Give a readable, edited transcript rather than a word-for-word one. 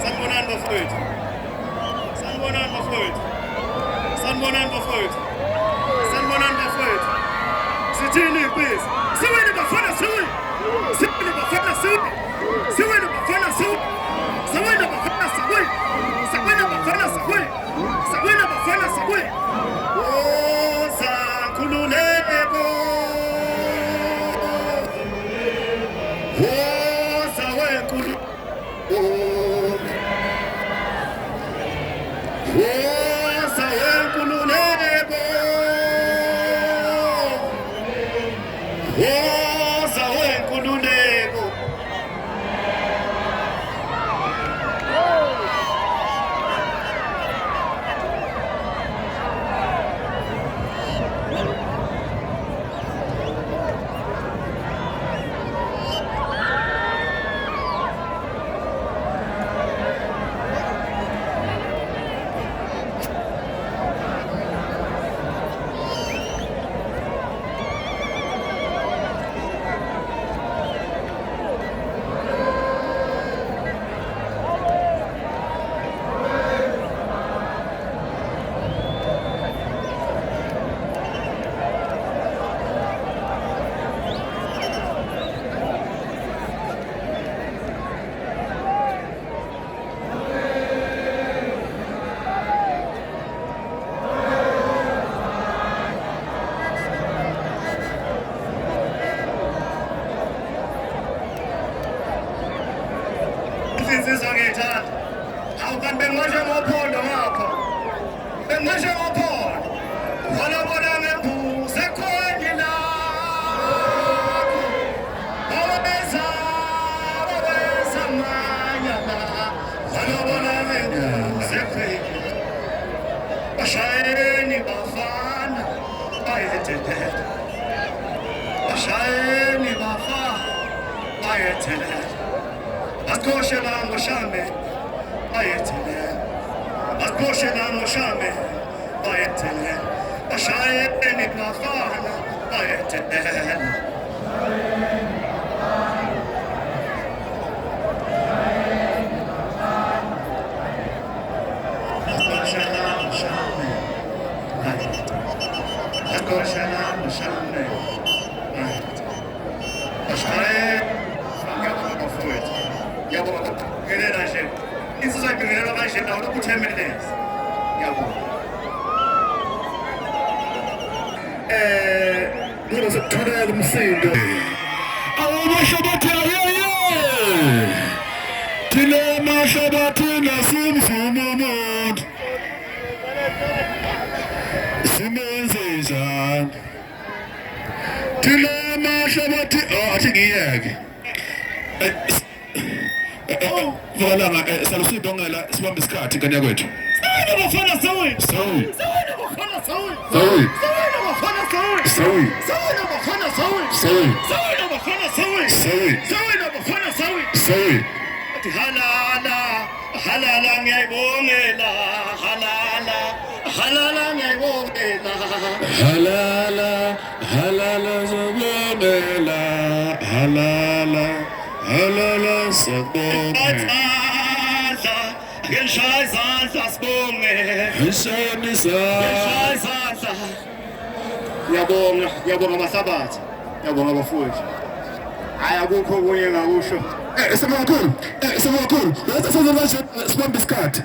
Sanibonani bafowethu. Sanibonani bafowethu. Sanibonani bafowethu. Sanibonani bafowethu. Sithini please? Siwini bafana siwini. Siwini bafana siwini. Siwini bafana siwini. Siwini bafana siwini. Siwini bafana siwini. Siwini bafana siwini. Woza kululeko. Woza wenkulu. Woza wenkululeko. Woza wenkululeko. Izinsizwa ngiyithanda. Hawu kanti bengingasho ngophondo ngapha. Bengingasho ngophondo. Wala ngembuze khona lapho. Waweza manyana. Wala ngembuze khona. Bashayeni bafana bayethelela. Bashayeni bafana bayethelela. Akoshe lango shame bayethelela. Akoshe lango shame bayethelela. Bashayeni bafana bayethelela. Akoshe lango shame bayethelela. Akoshe lango shame bayethelela. Bashayeni bafowethu. Yabona ngelela nje. Insizwa ibingelela kanje nawo lokuthemeleza. Yabona. Ngeke sekuthakela umsindo. Awumasho bathi ayeye. Thina masho bathi nasimvumo umuntu. Simenze njani? Thina masho bathi athi ngiyeke. Valanga salusibongela sibambe isikhathi kanya kwethu. Sawina bafana sawi. Sawi. Sawina bafana sawi. Sawi. Sawina bafana sawi. Sawi. Sawina bafana sawi. Sawi. Sawina bafana sawi. Sawi. Sawina bafana sawi. Sawi. Athi halala ngiyayibongela halala ngiyayibongela halala zobongela halala sabonge ngishaya izandla sibonge ngishaya izandla ngiyabonga mahlabathi ngiyabonga abafowethu hayi akukho kunye ngakusho semakhulu letha senze manje sibambe isikhathi